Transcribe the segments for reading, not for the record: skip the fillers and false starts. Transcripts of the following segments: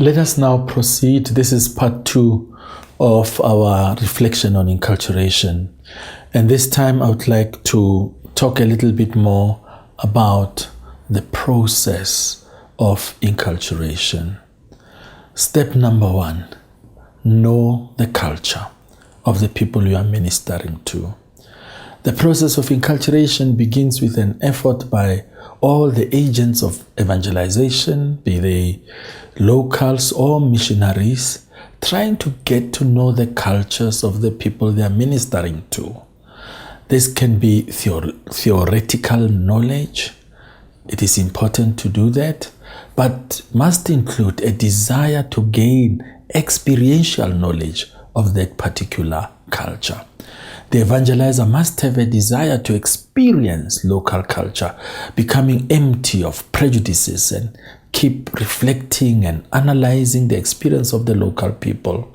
Let us now proceed. This is part 2 of our reflection on inculturation. And this time I would like to talk a little bit more about the process of inculturation. Step number 1, know the culture of the people you are ministering to. The process of inculturation begins with an effort by all the agents of evangelization, be they locals or missionaries, trying to get to know the cultures of the people they are ministering to. This can be theoretical knowledge. It is important to do that, but must include a desire to gain experiential knowledge of that particular culture. The evangelizer must have a desire to experience local culture, becoming empty of prejudices, and keep reflecting and analyzing the experience of the local people.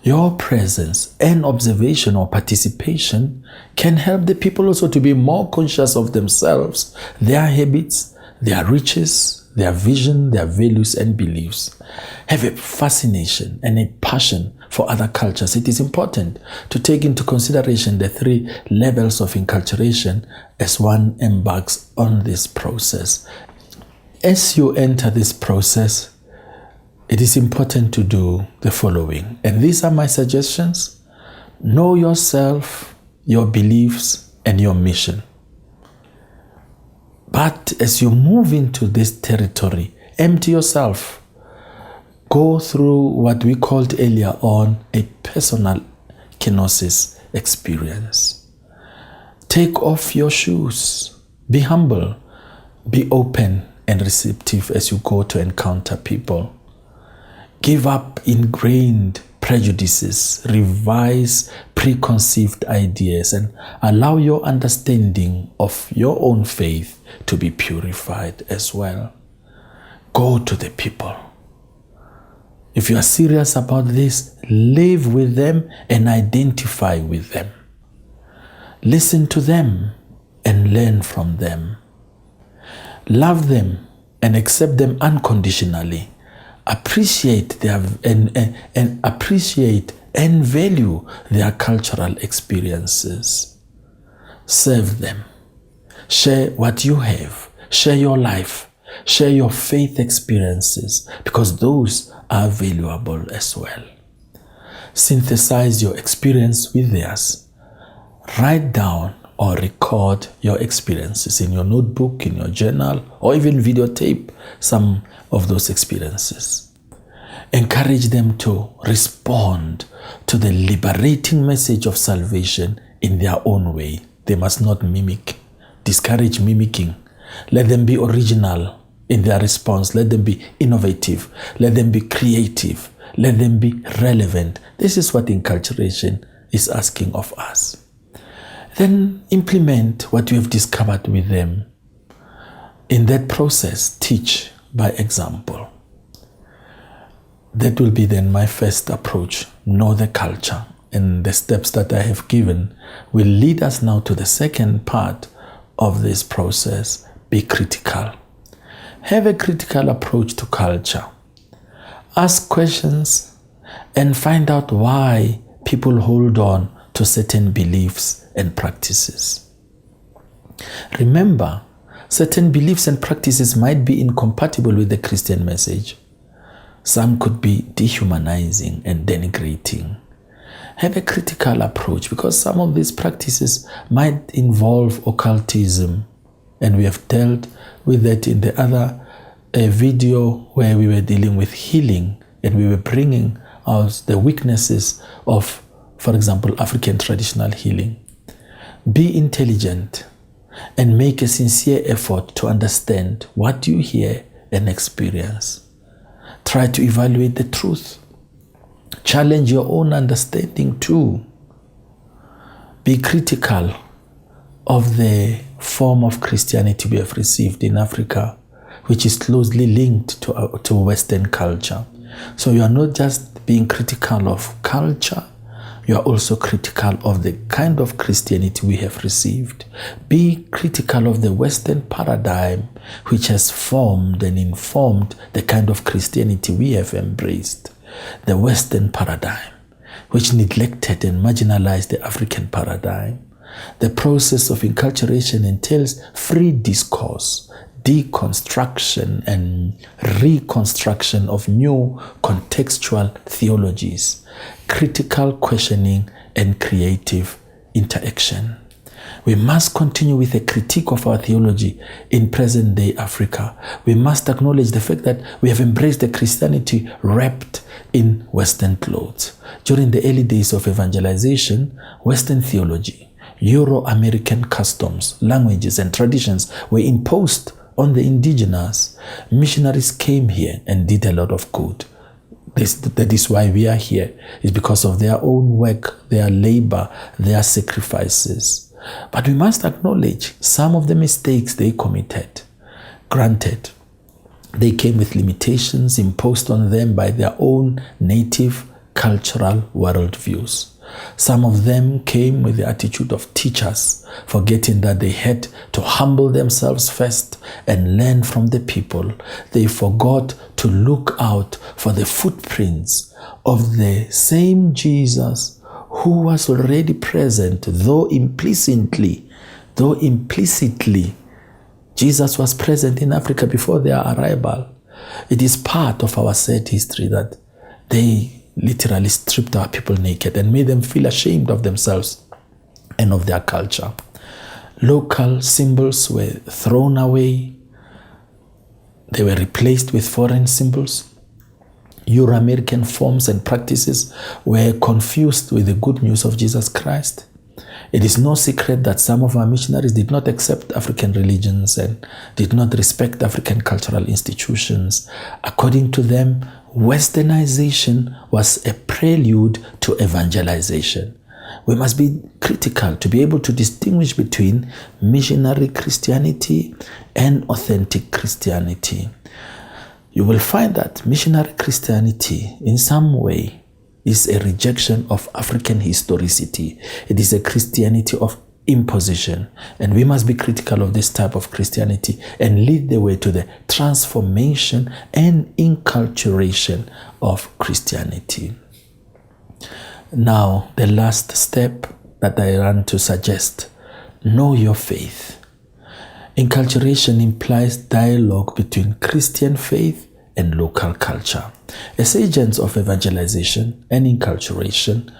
Your presence and observation or participation can help the people also to be more conscious of themselves, their habits, their riches, their vision, their values and beliefs. Have a fascination and a passion for other cultures. It is important to take into consideration the 3 levels of inculturation as one embarks on this process. As you enter this process, it is important to do the following. And these are my suggestions. Know yourself, your beliefs, and your mission. But as you move into this territory, empty yourself. Go through what we called earlier on a personal kenosis experience. Take off your shoes. Be humble. Be open and receptive as you go to encounter people. Give up ingrained prejudices, revise preconceived ideas, and allow your understanding of your own faith to be purified as well. Go to the people. If you are serious about this, live with them and identify with them. Listen to them and learn from them. Love them and accept them unconditionally. Appreciate their and appreciate and value their cultural experiences. Serve them. Share what you have. Share your life. Share your faith experiences, because those are valuable as well. Synthesize your experience with theirs. Write down or record your experiences in your notebook, in your journal, or even videotape some of those experiences. Encourage them to respond to the liberating message of salvation in their own way. They must not mimic. Discourage mimicking. Let them be original in their response. Let them be innovative. Let them be creative. Let them be relevant. This is what inculturation is asking of us. Then implement what you have discovered with them. In that process, teach by example. That will be then my first approach. Know the culture. And the steps that I have given will lead us now to the second part of this process. Be critical. Have a critical approach to culture. Ask questions and find out why people hold on to certain beliefs and practices. Remember, certain beliefs and practices might be incompatible with the Christian message. Some could be dehumanizing and denigrating. Have a critical approach, because some of these practices might involve occultism, and we have dealt with that in the other video where we were dealing with healing, and we were bringing out the weaknesses of, for example, African traditional healing. Be intelligent and make a sincere effort to understand what you hear and experience. Try to evaluate the truth. Challenge your own understanding too. Be critical of the form of Christianity we have received in Africa, which is closely linked to Western culture. So you are not just being critical of culture, you are also critical of the kind of Christianity we have received. Be critical of the Western paradigm which has formed and informed the kind of Christianity we have embraced. The Western paradigm, which neglected and marginalized the African paradigm. The process of inculturation entails free discourse, deconstruction and reconstruction of new contextual theologies, critical questioning and creative interaction. We must continue with a critique of our theology in present-day Africa. We must acknowledge the fact that we have embraced a Christianity wrapped in Western clothes. During the early days of evangelization, Western theology, Euro-American customs, languages, and traditions were imposed on the indigenous. Missionaries came here and did a lot of good. That is why we are here. It's because of their own work, their labor, their sacrifices. But we must acknowledge some of the mistakes they committed. Granted, they came with limitations imposed on them by their own native cultural worldviews. Some of them came with the attitude of teachers, forgetting that they had to humble themselves first and learn from the people. They forgot to look out for the footprints of the same Jesus who was already present, though implicitly, Jesus was present in Africa before their arrival. It is part of our sad history that they literally stripped our people naked and made them feel ashamed of themselves and of their culture. Local symbols were thrown away. They were replaced with foreign symbols. Euro-American forms and practices were confused with the good news of Jesus Christ. It is no secret that some of our missionaries did not accept African religions and did not respect African cultural institutions. According to them, Westernization was a prelude to evangelization. We must be critical to be able to distinguish between missionary Christianity and authentic Christianity. You will find that missionary Christianity in some way is a rejection of African historicity. It is a Christianity of imposition. And we must be critical of this type of Christianity and lead the way to the transformation and inculturation of Christianity. Now, the last step that I want to suggest, know your faith. Inculturation implies dialogue between Christian faith and local culture. As agents of evangelization and inculturation,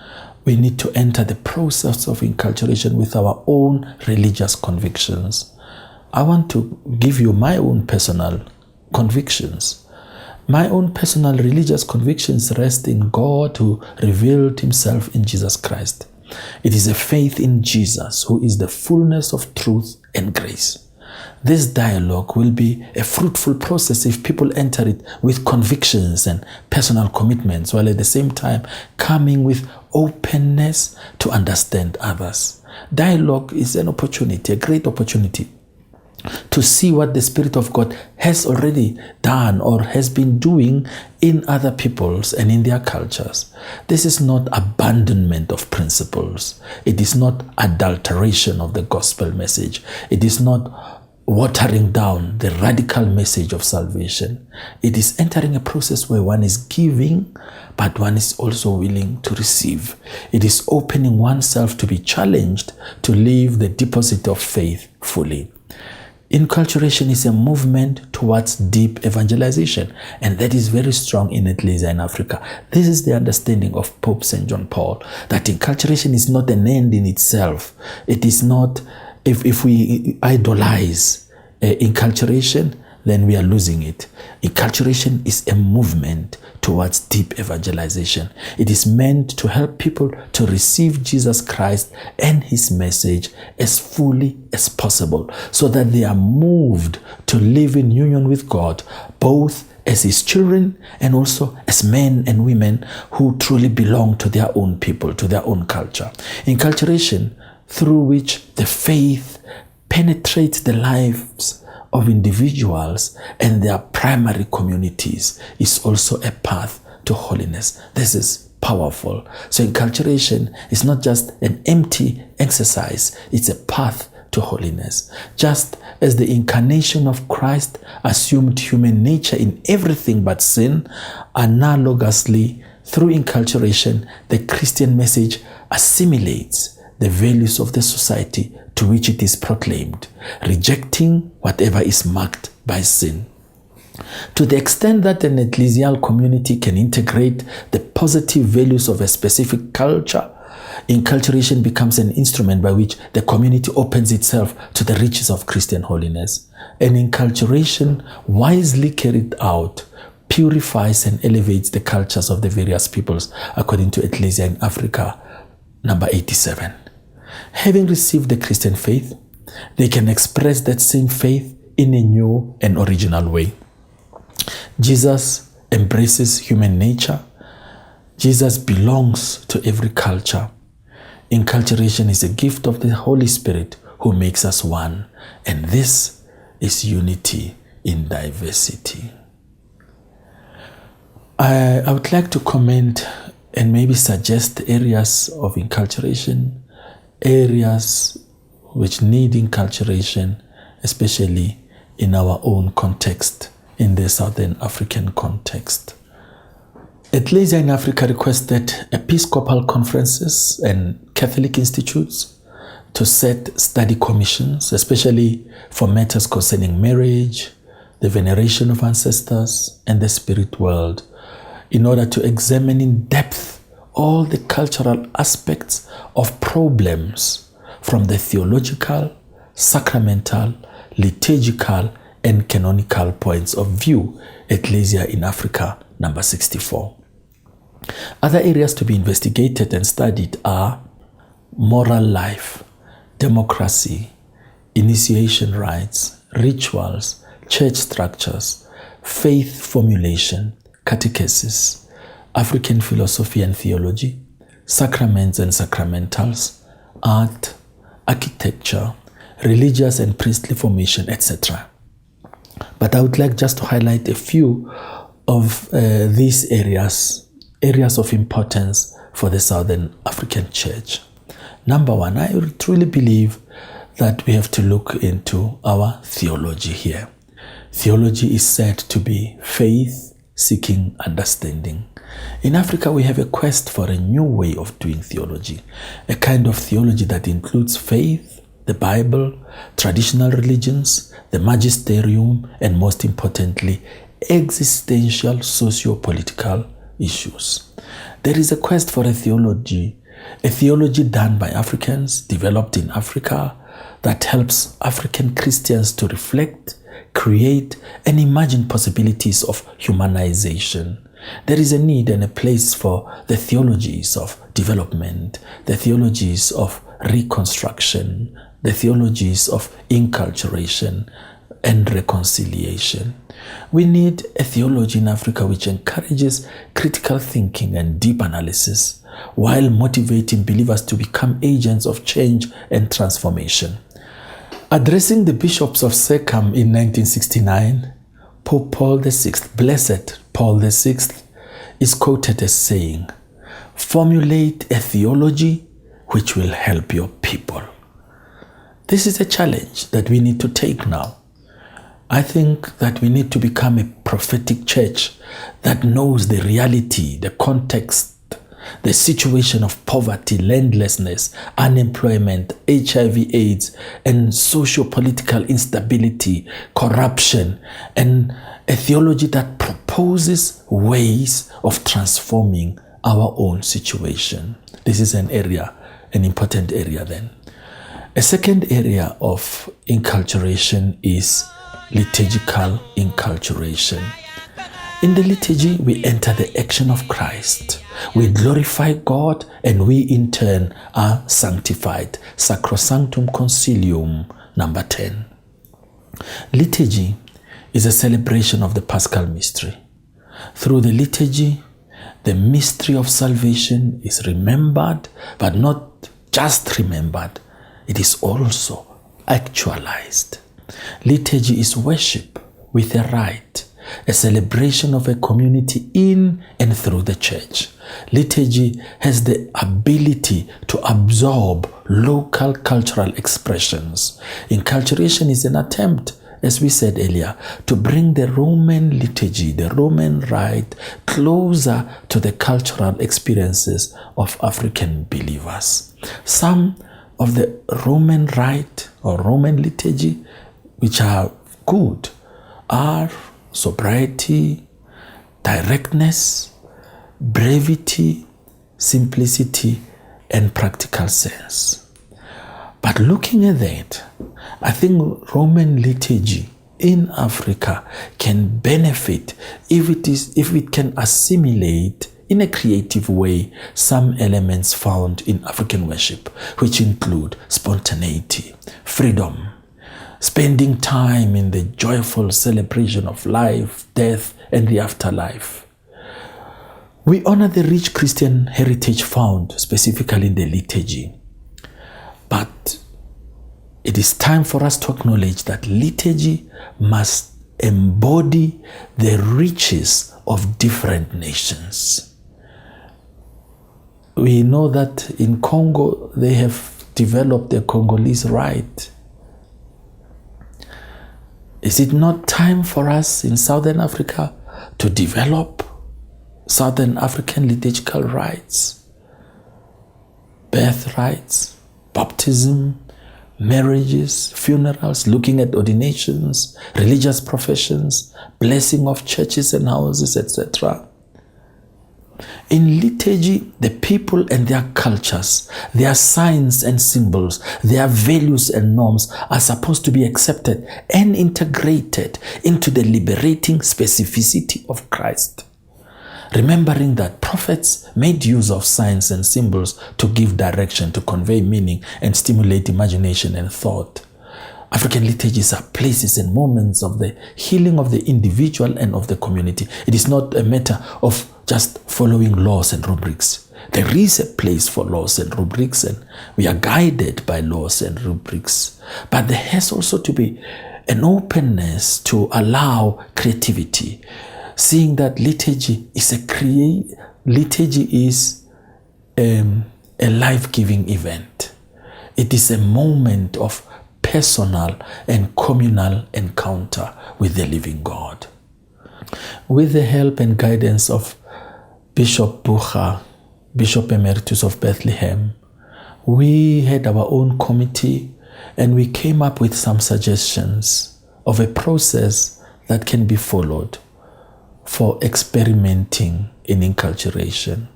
we need to enter the process of inculturation with our own religious convictions. I want to give you my own personal convictions. My own personal religious convictions rest in God who revealed himself in Jesus Christ. It is a faith in Jesus who is the fullness of truth and grace. This dialogue will be a fruitful process if people enter it with convictions and personal commitments, while at the same time coming with openness to understand others. Dialogue is an opportunity, a great opportunity, to see what the Spirit of God has already done or has been doing in other peoples and in their cultures. This is not abandonment of principles. It is not adulteration of the gospel message. It is not watering down the radical message of salvation. It is entering a process where one is giving, but one is also willing to receive. It is opening oneself to be challenged to live the deposit of faith fully. Inculturation is a movement towards deep evangelization, and that is very strong in Ecclesia in Africa. This is the understanding of Pope St. John Paul, that inculturation is not an end in itself. It is not, if we idolize inculturation, then we are losing it. Inculturation is a movement towards deep evangelization. It is meant to help people to receive Jesus Christ and his message as fully as possible, so that they are moved to live in union with God, both as his children and also as men and women who truly belong to their own people, to their own culture. Inculturation, through which the faith penetrates the lives of individuals and their primary communities, is also a path to holiness. This is powerful. So enculturation is not just an empty exercise, it's a path to holiness. Just as the incarnation of Christ assumed human nature in everything but sin, analogously, through enculturation, the Christian message assimilates the values of the society to which it is proclaimed, rejecting whatever is marked by sin. To the extent that an ecclesial community can integrate the positive values of a specific culture, enculturation becomes an instrument by which the community opens itself to the riches of Christian holiness. And enculturation, wisely carried out, purifies and elevates the cultures of the various peoples, according to Ecclesia in Africa, number 87. Having received the Christian faith, they can express that same faith in a new and original way. Jesus embraces human nature. Jesus belongs to every culture. Enculturation is a gift of the Holy Spirit who makes us one, and this is unity in diversity. I would like to comment and maybe suggest areas of enculturation, areas which need enculturation, especially in our own context, in the Southern African context. Ecclesia in Africa requested Episcopal conferences and Catholic institutes to set study commissions, especially for matters concerning marriage, the veneration of ancestors, and the spirit world, in order to examine in depth all the cultural aspects of problems from the theological, sacramental, liturgical, and canonical points of view. Ecclesia in Africa, number 64. Other areas to be investigated and studied are moral life, democracy, initiation rites, rituals, church structures, faith formulation, catechesis, African philosophy and theology, sacraments and sacramentals, art, architecture, religious and priestly formation, etc. But I would like just to highlight a few of these areas of importance for the Southern African Church. Number one, I truly believe that we have to look into our theology here. Theology is said to be faith seeking understanding. In Africa, we have a quest for a new way of doing theology, a kind of theology that includes faith, the Bible, traditional religions, the magisterium, and most importantly, existential socio-political issues. There is a quest for a theology done by Africans, developed in Africa, that helps African Christians to reflect, create, and imagine possibilities of humanization. There is a need and a place for the theologies of development, the theologies of reconstruction, the theologies of enculturation and reconciliation. We need a theology in Africa which encourages critical thinking and deep analysis while motivating believers to become agents of change and transformation. Addressing the bishops of Seckham in 1969, Pope Paul VI, Blessed Paul VI, is quoted as saying, "Formulate a theology which will help your people." This is a challenge that we need to take now. I think that we need to become a prophetic church that knows the reality, the context, the situation of poverty, landlessness, unemployment, HIV/AIDS, and socio-political instability, corruption, and a theology that proposes ways of transforming our own situation. This is an important area then. A second area of enculturation is liturgical enculturation. In the liturgy, we enter the action of Christ. We glorify God, and we in turn are sanctified. Sacrosanctum Concilium, number 10. Liturgy is a celebration of the Paschal mystery. Through the liturgy, the mystery of salvation is remembered, but not just remembered. It is also actualized. Liturgy is worship with a rite. a celebration of a community in and through the church. Liturgy has the ability to absorb local cultural expressions. Inculturation is an attempt, as we said earlier, to bring the Roman liturgy, the Roman rite, closer to the cultural experiences of African believers. Some of the Roman rite or Roman liturgy, which are good, are sobriety, directness, brevity, simplicity, and practical sense. But looking at that, I think Roman liturgy in Africa can benefit if it can assimilate in a creative way some elements found in African worship, which include spontaneity, freedom, spending time in the joyful celebration of life, death, and the afterlife. We honor the rich Christian heritage found specifically in the liturgy, but it is time for us to acknowledge that liturgy must embody the riches of different nations. We know that in Congo, they have developed the Congolese rite. Is it not time for us in Southern Africa to develop Southern African liturgical rites, birth rites, baptism, marriages, funerals, looking at ordinations, religious professions, blessing of churches and houses, etc.? In liturgy, the people and their cultures, their signs and symbols, their values and norms are supposed to be accepted and integrated into the liberating specificity of Christ. Remembering that prophets made use of signs and symbols to give direction, to convey meaning, and stimulate imagination and thought. African liturgies are places and moments of the healing of the individual and of the community. It is not a matter of just following laws and rubrics. There is a place for laws and rubrics, and we are guided by laws and rubrics. But there has also to be an openness to allow creativity, seeing that liturgy is a life-giving event. It is a moment of personal and communal encounter with the living God. With the help and guidance of Bishop Bucha, Bishop Emeritus of Bethlehem, we had our own committee and we came up with some suggestions of a process that can be followed for experimenting in inculturation.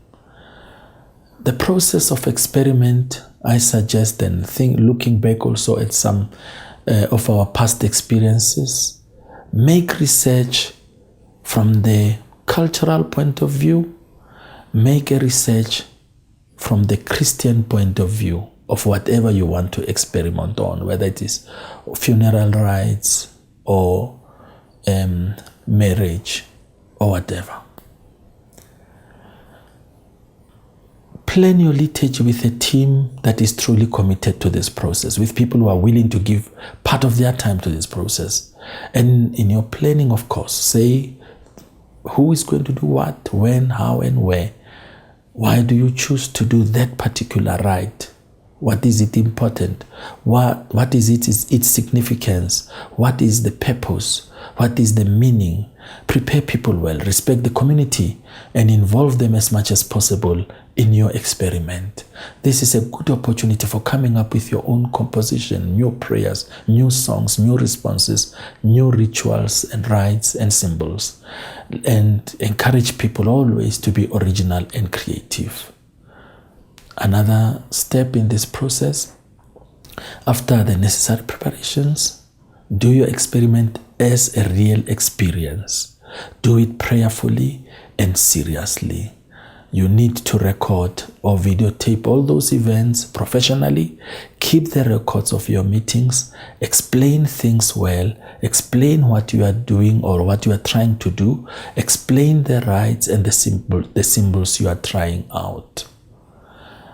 The process of experiment, I suggest, and looking back also at some of our past experiences, make research from the cultural point of view, make a research from the Christian point of view of whatever you want to experiment on, whether it is funeral rites or marriage or whatever. Plan your liturgy with a team that is truly committed to this process, with people who are willing to give part of their time to this process. And in your planning, of course, say who is going to do what, when, how, and where. Why do you choose to do that particular rite? What is it important? What is its significance? What is the purpose? What is the meaning? Prepare people well, respect the community, and involve them as much as possible in your experiment. This is a good opportunity for coming up with your own composition, new prayers, new songs, new responses, new rituals and rites and symbols, and encourage people always to be original and creative. Another step in this process, after the necessary preparations, do your experiment as a real experience. Do it prayerfully and seriously. You need to record or videotape all those events professionally. Keep the records of your meetings. Explain things well. Explain what you are doing or what you are trying to do. Explain the rites and the symbols you are trying out.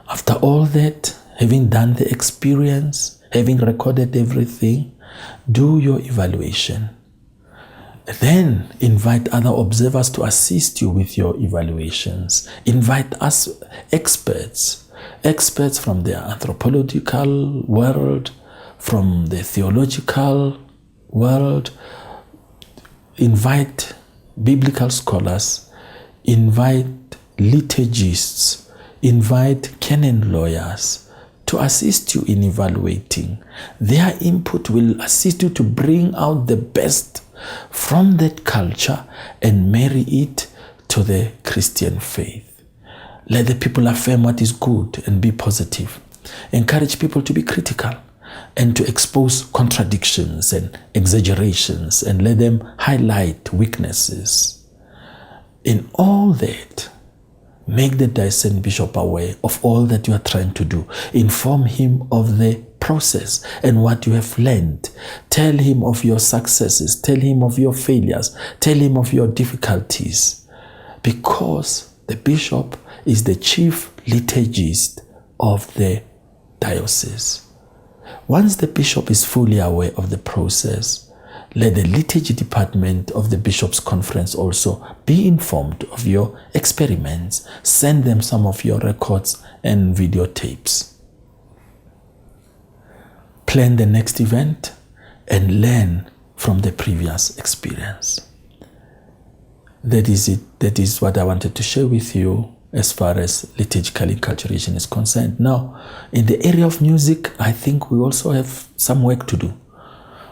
After all that, having done the experience, having recorded everything, do your evaluation. Then invite other observers to assist you with your evaluations. Invite us experts from the anthropological world, from the theological world. Invite biblical scholars, invite liturgists, invite canon lawyers to assist you in evaluating. Their input will assist you to bring out the best from that culture and marry it to the Christian faith. Let the people affirm what is good and be positive. Encourage people to be critical and to expose contradictions and exaggerations, and let them highlight weaknesses. In all that, make the diocesan bishop aware of all that you are trying to do. Inform him of the process and what you have learned. Tell him of your successes. Tell him of your failures. Tell him of your difficulties. Because the bishop is the chief liturgist of the diocese. Once the bishop is fully aware of the process, let the liturgy department of the Bishops' Conference also be informed of your experiments. Send them some of your records and videotapes. Plan the next event and learn from the previous experience. That is it. That is what I wanted to share with you as far as liturgical inculturation is concerned. Now, in the area of music, I think we also have some work to do.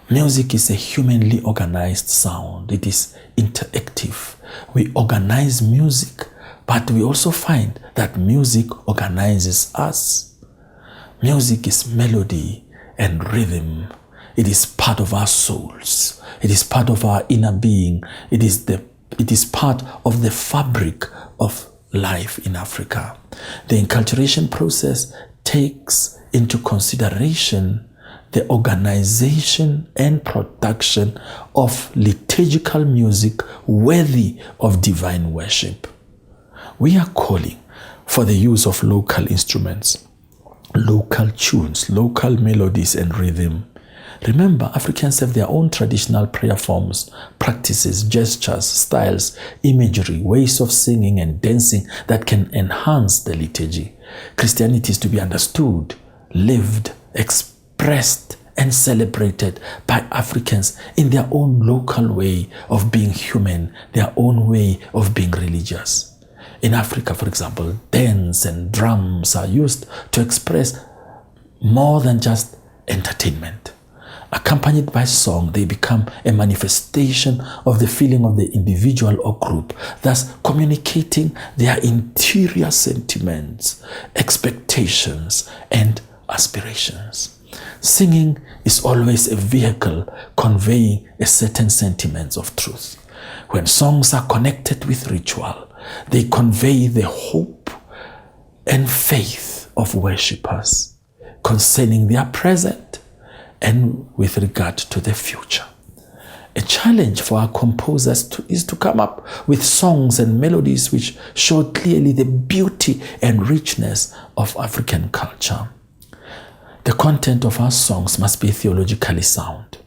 Music is a humanly organized sound. It is interactive. We organize music, but we also find that music organizes us. Music is melody and rhythm. It is part of our souls. It is part of our inner being. It is part of the fabric of life in Africa. The inculturation process takes into consideration the organization and production of liturgical music worthy of divine worship. We are calling for the use of local instruments, local tunes, local melodies and rhythm. Remember, Africans have their own traditional prayer forms, practices, gestures, styles, imagery, ways of singing and dancing that can enhance the liturgy. Christianity is to be understood, lived, expressed, and celebrated by Africans in their own local way of being human, their own way of being religious. In Africa, for example, dance and drums are used to express more than just entertainment. Accompanied by song, they become a manifestation of the feeling of the individual or group, thus communicating their interior sentiments, expectations, and aspirations. Singing is always a vehicle conveying a certain sentiments of truth. When songs are connected with ritual, they convey the hope and faith of worshippers concerning their present and with regard to the future. A challenge for our composers is to come up with songs and melodies which show clearly the beauty and richness of African culture. The content of our songs must be theologically sound.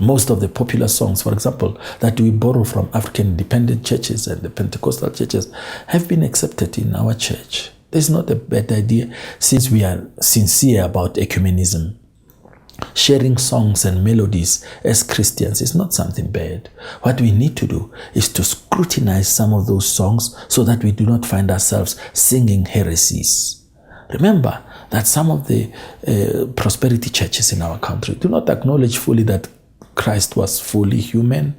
Most of the popular songs, for example, that we borrow from African independent churches and the Pentecostal churches have been accepted in our church. This is not a bad idea since we are sincere about ecumenism. Sharing songs and melodies as Christians is not something bad. What we need to do is to scrutinize some of those songs so that we do not find ourselves singing heresies. Remember that some of the prosperity churches in our country do not acknowledge fully that Christ was fully human.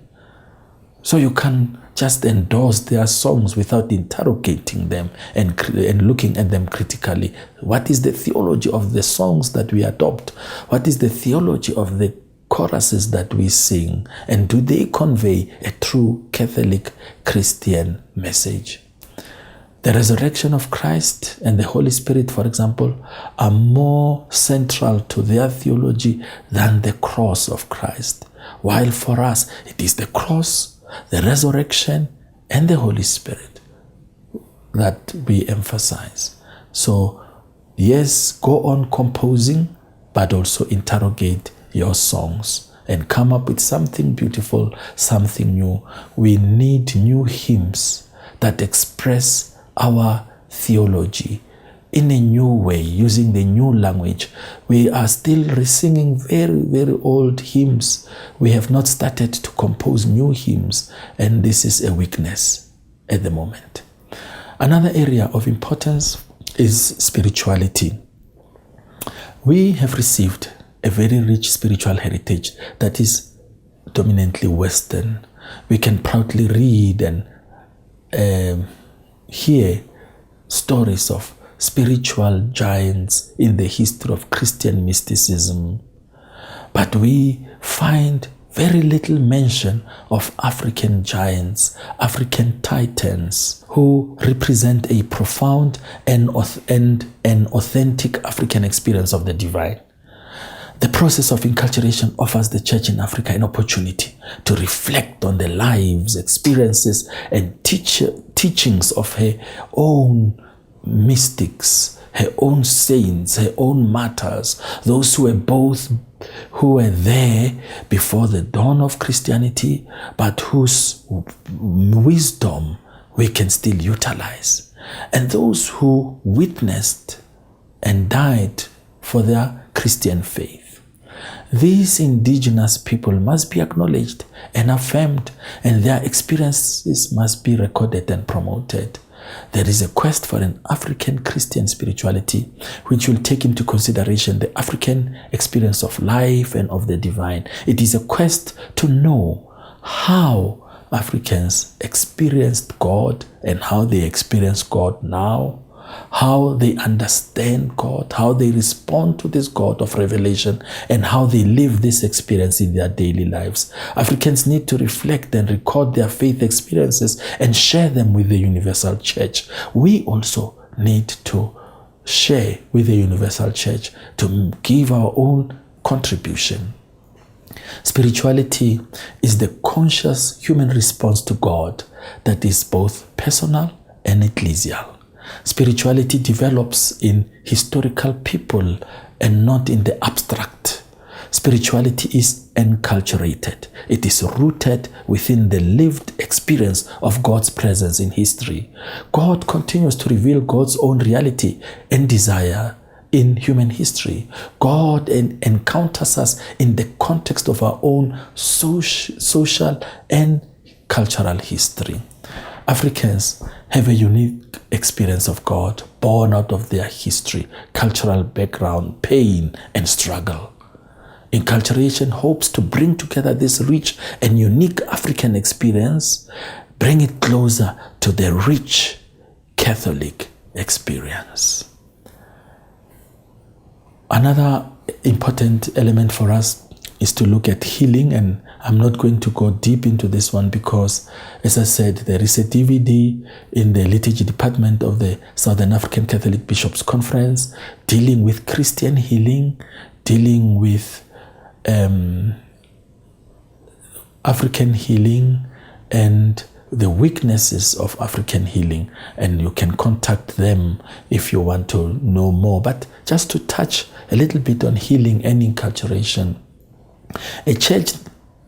So you can just endorse their songs without interrogating them and looking at them critically. What is the theology of the songs that we adopt? What is the theology of the choruses that we sing? And do they convey a true Catholic Christian message? The resurrection of Christ and the Holy Spirit, for example, are more central to their theology than the cross of Christ. While for us, it is the cross, the resurrection, and the Holy Spirit that we emphasize. So, yes, go on composing, but also interrogate your songs and come up with something beautiful, something new. We need new hymns that express our theology in a new way, using the new language. We are still singing very, very old hymns. We have not started to compose new hymns, and this is a weakness at the moment. Another area of importance is spirituality. We have received a very rich spiritual heritage that is dominantly Western. We can proudly read and hear stories of spiritual giants in the history of Christian mysticism. But we find very little mention of African giants, African titans, who represent a profound and authentic African experience of the divine. The process of inculturation offers the church in Africa an opportunity to reflect on the lives, experiences, and teachings of her own mystics, her own saints, her own martyrs, those who were there before the dawn of Christianity, but whose wisdom we can still utilize, and those who witnessed and died for their Christian faith. These indigenous people must be acknowledged and affirmed, and their experiences must be recorded and promoted. There is a quest for an African Christian spirituality which will take into consideration the African experience of life and of the divine. It is a quest to know how Africans experienced God and how they experience God now, how they understand God, how they respond to this God of revelation, and how they live this experience in their daily lives. Africans need to reflect and record their faith experiences and share them with the universal church. We also need to share with the universal church to give our own contribution. Spirituality is the conscious human response to God that is both personal and ecclesial. Spirituality develops in historical people and not in the abstract. Spirituality is enculturated. It is rooted within the lived experience of God's presence in history. God continues to reveal God's own reality and desire in human history. God encounters us in the context of our own social and cultural history. Africans have a unique experience of God born out of their history, cultural background, pain, and struggle. Inculturation hopes to bring together this rich and unique African experience, bring it closer to the rich Catholic experience. Another important element for us is to look at healing, and I'm not going to go deep into this one because, as I said, there is a DVD in the liturgy department of the Southern African Catholic Bishops' Conference dealing with Christian healing, dealing with African healing and the weaknesses of African healing, and you can contact them if you want to know more. But just to touch a little bit on healing and inculturation, a church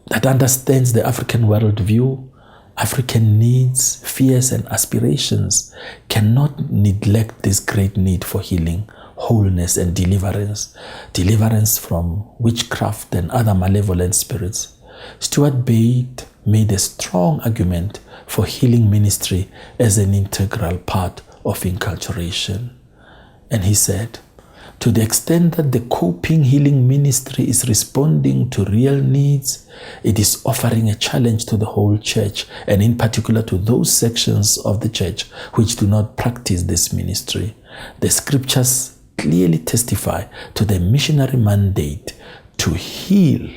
that understands the African worldview, African needs, fears, and aspirations cannot neglect this great need for healing, wholeness, and deliverance from witchcraft and other malevolent spirits. Stuart Bate made a strong argument for healing ministry as an integral part of inculturation. And he said, to the extent that the coping healing ministry is responding to real needs, it is offering a challenge to the whole church, and in particular to those sections of the church which do not practice this ministry. The scriptures clearly testify to the missionary mandate to heal,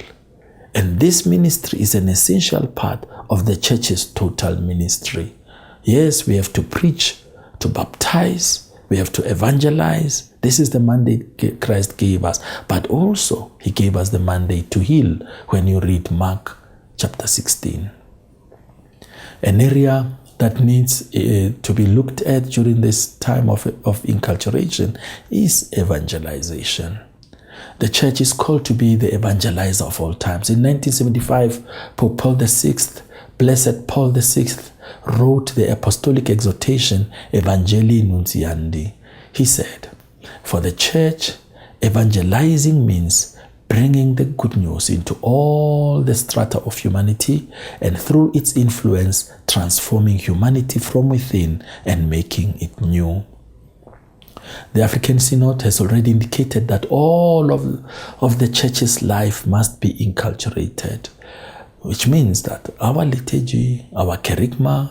and this ministry is an essential part of the church's total ministry. Yes, we have to preach, to baptize, we have to evangelize. This is the mandate Christ gave us. But also, he gave us the mandate to heal when you read Mark chapter 16. An area that needs to be looked at during this time of inculturation is evangelization. The church is called to be the evangelizer of all times. In 1975, Pope Paul VI, Blessed Paul VI, wrote the apostolic exhortation Evangelii Nuntiandi. He said, "For the church, evangelizing means bringing the good news into all the strata of humanity, and through its influence, transforming humanity from within and making it new." The African Synod has already indicated that all of the church's life must be inculturated, which means that our liturgy, our kerygma,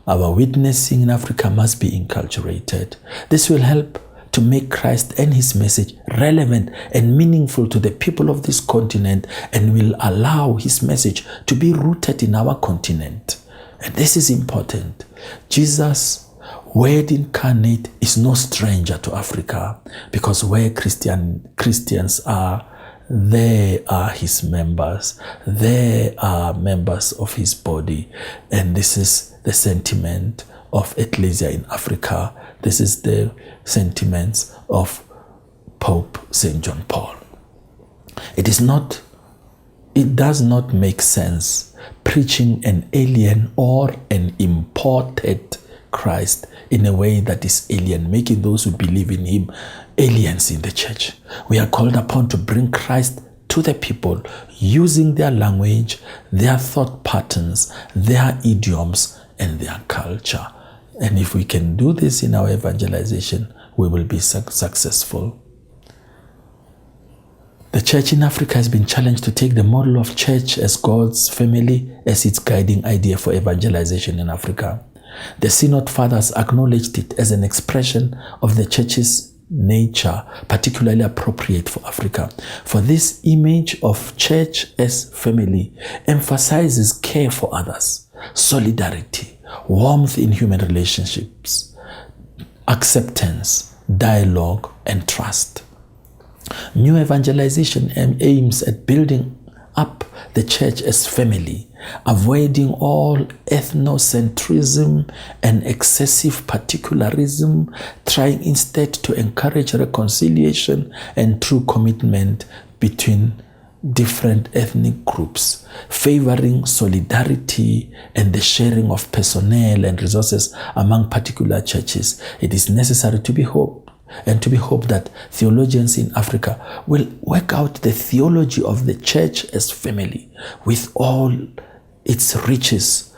our witnessing in Africa must be inculturated. This will help to make Christ and his message relevant and meaningful to the people of this continent, and will allow his message to be rooted in our continent. And this is important. Jesus, Word incarnate, is no stranger to Africa, because where Christians are, they are his members. They are members of his body. And this is the sentiment of Ecclesia in Africa. This is the sentiments of Pope St. John Paul. It does not make sense preaching an alien or an imported Christ in a way that is alien, making those who believe in him aliens in the church. We are called upon to bring Christ to the people using their language, their thought patterns, their idioms, and their culture. And if we can do this in our evangelization, we will be successful. The church in Africa has been challenged to take the model of church as God's family as its guiding idea for evangelization in Africa. The Synod Fathers acknowledged it as an expression of the church's nature, particularly appropriate for Africa. For this image of church as family emphasizes care for others, solidarity, warmth in human relationships, acceptance, dialogue, and trust. New evangelization aims at building up the church as family, avoiding all ethnocentrism and excessive particularism, trying instead to encourage reconciliation and true commitment between different ethnic groups, favoring solidarity and the sharing of personnel and resources among particular churches. It is necessary to be hoped that theologians in Africa will work out the theology of the church as family with all its riches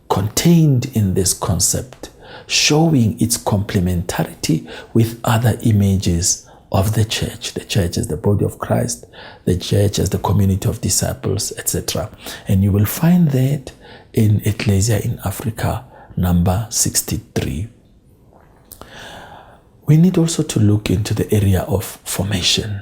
contained in this concept, showing its complementarity with other images of the church. The church as the body of Christ, the church as the community of disciples, etc. And you will find that in Ecclesia in Africa, number 63. We need also to look into the area of formation.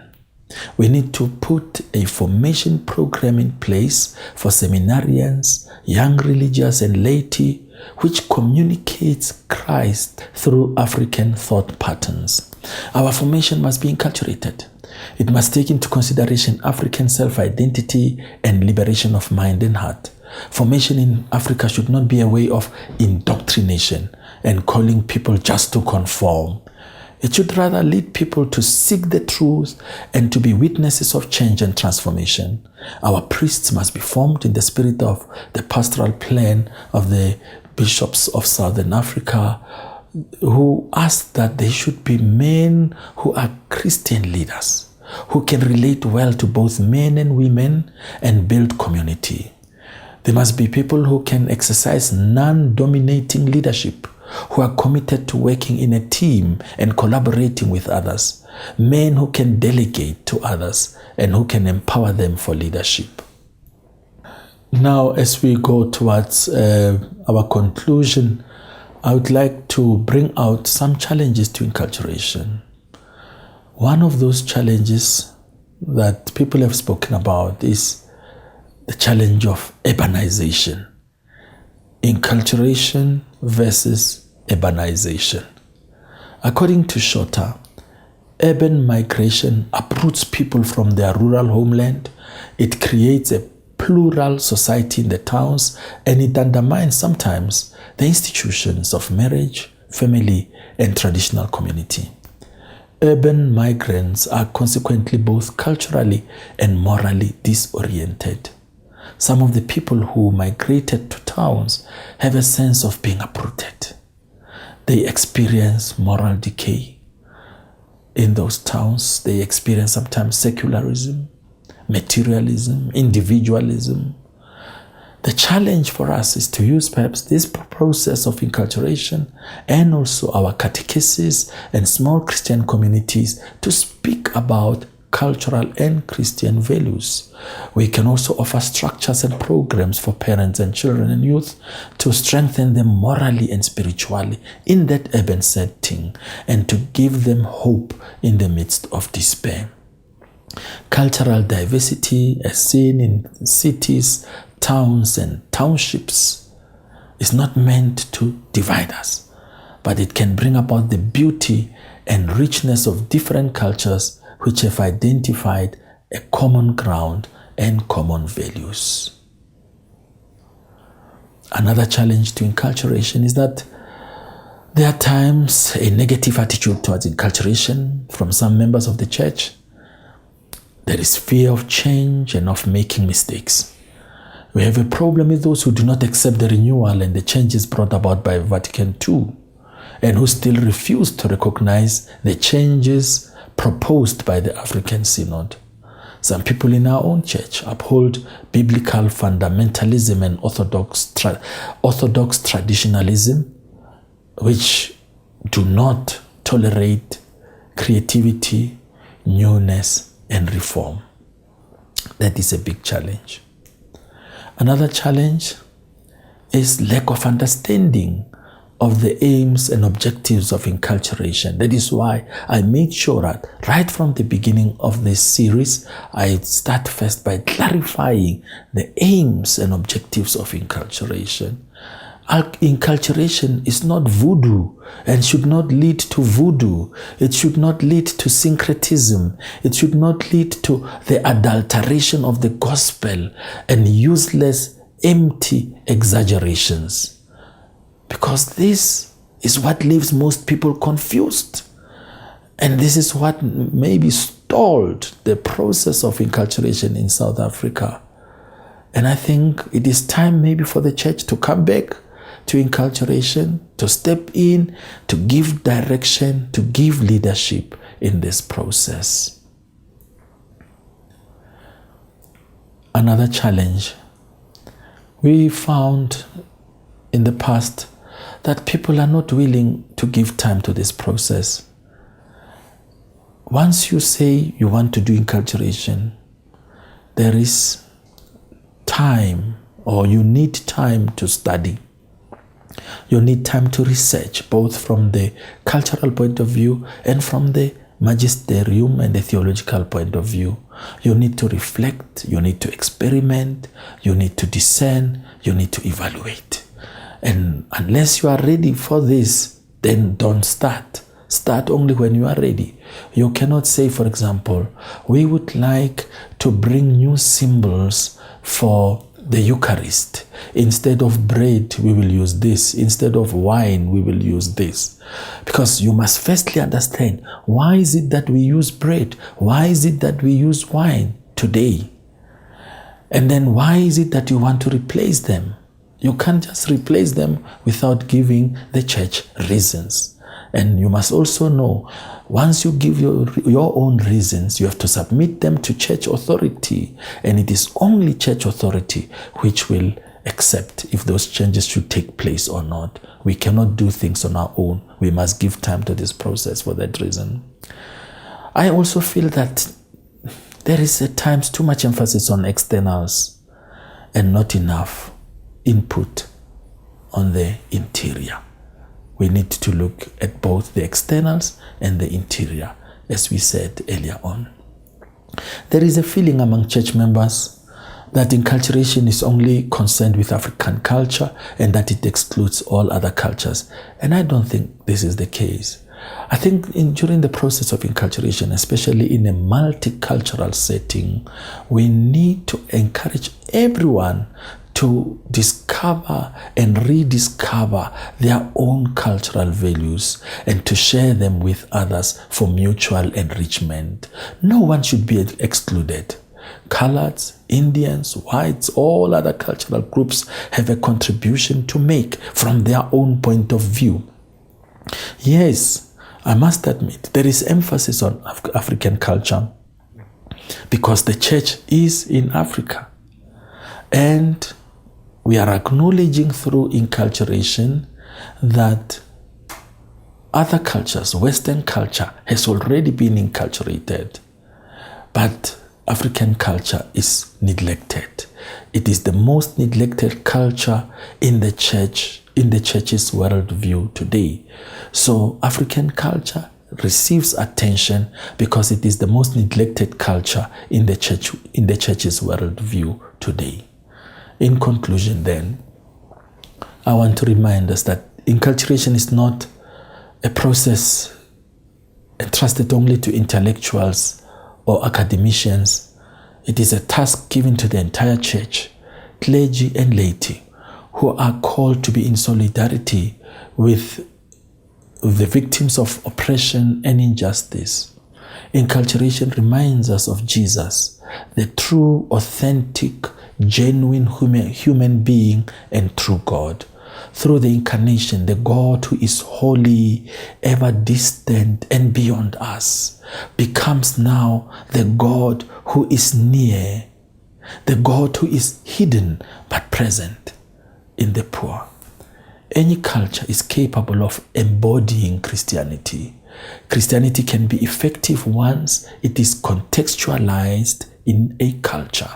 We need to put a formation program in place for seminarians, young religious and laity, which communicates Christ through African thought patterns. Our formation must be inculturated. It must take into consideration African self-identity and liberation of mind and heart. Formation in Africa should not be a way of indoctrination and calling people just to conform. It should rather lead people to seek the truth and to be witnesses of change and transformation. Our priests must be formed in the spirit of the pastoral plan of the bishops of Southern Africa, who asked that they should be men who are Christian leaders, who can relate well to both men and women and build community. They must be people who can exercise non-dominating leadership, who are committed to working in a team and collaborating with others, men who can delegate to others and who can empower them for leadership. Now, as we go towards our conclusion, I would like to bring out some challenges to inculturation. One of those challenges that people have spoken about is the challenge of urbanization. Inculturation versus urbanization. According to Shota, urban migration uproots people from their rural homeland. It creates a plural society in the towns, and it undermines sometimes the institutions of marriage, family, and traditional community. urban migrants are consequently both culturally and morally disoriented. Some of the people who migrated to towns have a sense of being uprooted. They experience moral decay. In those towns, they experience sometimes secularism, materialism, individualism. The challenge for us is to use perhaps this process of inculturation and also our catechesis and small Christian communities to speak about cultural and Christian values. We can also offer structures and programs for parents and children and youth to strengthen them morally and spiritually in that urban setting and to give them hope in the midst of despair. Cultural diversity, as seen in cities, towns, and townships, is not meant to divide us, but it can bring about the beauty and richness of different cultures which have identified a common ground and common values. Another challenge to inculturation is that there are times a negative attitude towards inculturation from some members of the church. There is fear of change and of making mistakes. We have a problem with those who do not accept the renewal and the changes brought about by Vatican II, and who still refuse to recognize the changes proposed by the African Synod. Some people in our own church uphold biblical fundamentalism and orthodox traditionalism, which do not tolerate creativity, newness, and reform. That is a big challenge. Another challenge is lack of understanding of the aims and objectives of inculturation. That is why I made sure that right from the beginning of this series, I start first by clarifying the aims and objectives of inculturation. Inculturation is not voodoo and should not lead to voodoo. It should not lead to syncretism. It should not lead to the adulteration of the gospel and useless, empty exaggerations. Because this is what leaves most people confused. And this is what maybe stalled the process of inculturation in South Africa. And I think it is time maybe for the church to come back to inculturation, to step in, to give direction, to give leadership in this process. Another challenge. We found in the past that people are not willing to give time to this process. Once you say you want to do inculturation, there is time, or you need time to study. You need time to research, both from the cultural point of view and from the magisterium and the theological point of view. You need to reflect, you need to experiment, you need to discern, you need to evaluate. And unless you are ready for this, then don't start. Start only when you are ready. You cannot say, for example, we would like to bring new symbols for the Eucharist. Instead of bread, we will use this. Instead of wine, we will use this. Because you must firstly understand, why is it that we use bread? Why is it that we use wine today? And then why is it that you want to replace them? You can't just replace them without giving the church reasons. And you must also know, once you give your own reasons, you have to submit them to church authority. And it is only church authority which will accept if those changes should take place or not. We cannot do things on our own. We must give time to this process for that reason. I also feel that there is at times too much emphasis on externals and not enough input on the interior. We need to look at both the externals and the interior, as we said earlier on. There is a feeling among church members that inculturation is only concerned with African culture and that it excludes all other cultures. And I don't think this is the case. I think during the process of inculturation, especially in a multicultural setting, we need to encourage everyone to to discover and rediscover their own cultural values and to share them with others for mutual enrichment. No one should be excluded. Coloreds, Indians, whites, all other cultural groups have a contribution to make from their own point of view. Yes, I must admit, there is emphasis on African culture because the church is in Africa. And we are acknowledging through inculturation that other cultures, Western culture, has already been inculturated. But African culture is neglected. It is the most neglected culture in the church, in the church's worldview today. So African culture receives attention because it is the most neglected culture in the church, in the church's worldview today. In conclusion, then, I want to remind us that inculturation is not a process entrusted only to intellectuals or academicians. It is a task given to the entire church, clergy and laity, who are called to be in solidarity with the victims of oppression and injustice. Inculturation reminds us of Jesus, the true, authentic, genuine human being and true God. Through the incarnation, the God who is holy, ever distant and beyond us, becomes now the God who is near, the God who is hidden but present in the poor. Any culture is capable of embodying Christianity. Christianity can be effective once it is contextualized in a culture.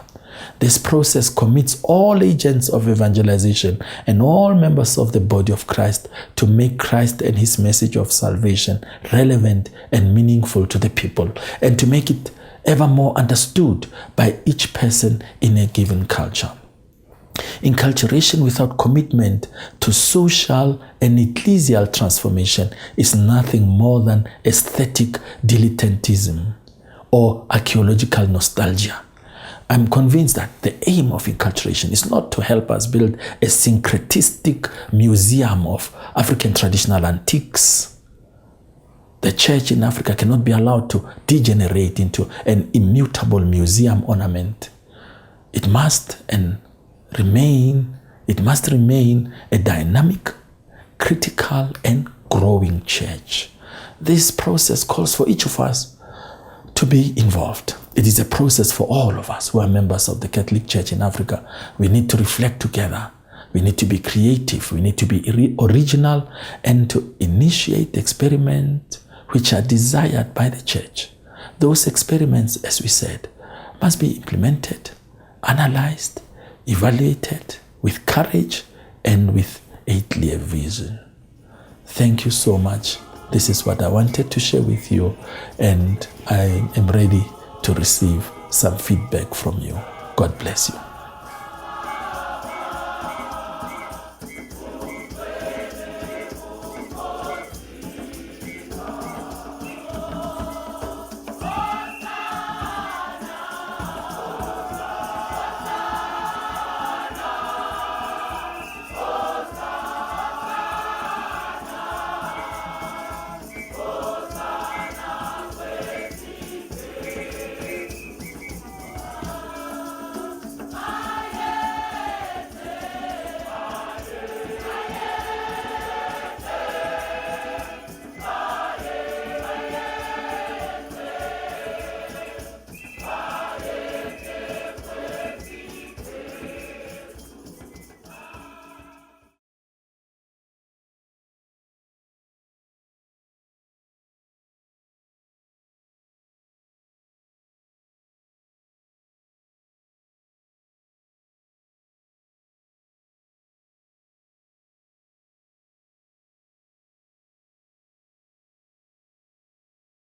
This process commits all agents of evangelization and all members of the body of Christ to make Christ and his message of salvation relevant and meaningful to the people, and to make it ever more understood by each person in a given culture. Inculturation without commitment to social and ecclesial transformation is nothing more than aesthetic dilettantism or archaeological nostalgia. I'm convinced that the aim of inculturation is not to help us build a syncretistic museum of African traditional antiques. The church in Africa cannot be allowed to degenerate into an immutable museum ornament. It must remain a dynamic, critical, and growing church. This process calls for each of us to be involved. It is a process for all of us who are members of the Catholic Church in Africa. We need to reflect together. We need to be creative. We need to be original and to initiate experiments which are desired by the church. Those experiments, as we said, must be implemented, analyzed, evaluated with courage and with a clear vision. Thank you so much. This is what I wanted to share with you, and I am ready to receive some feedback from you. God bless you.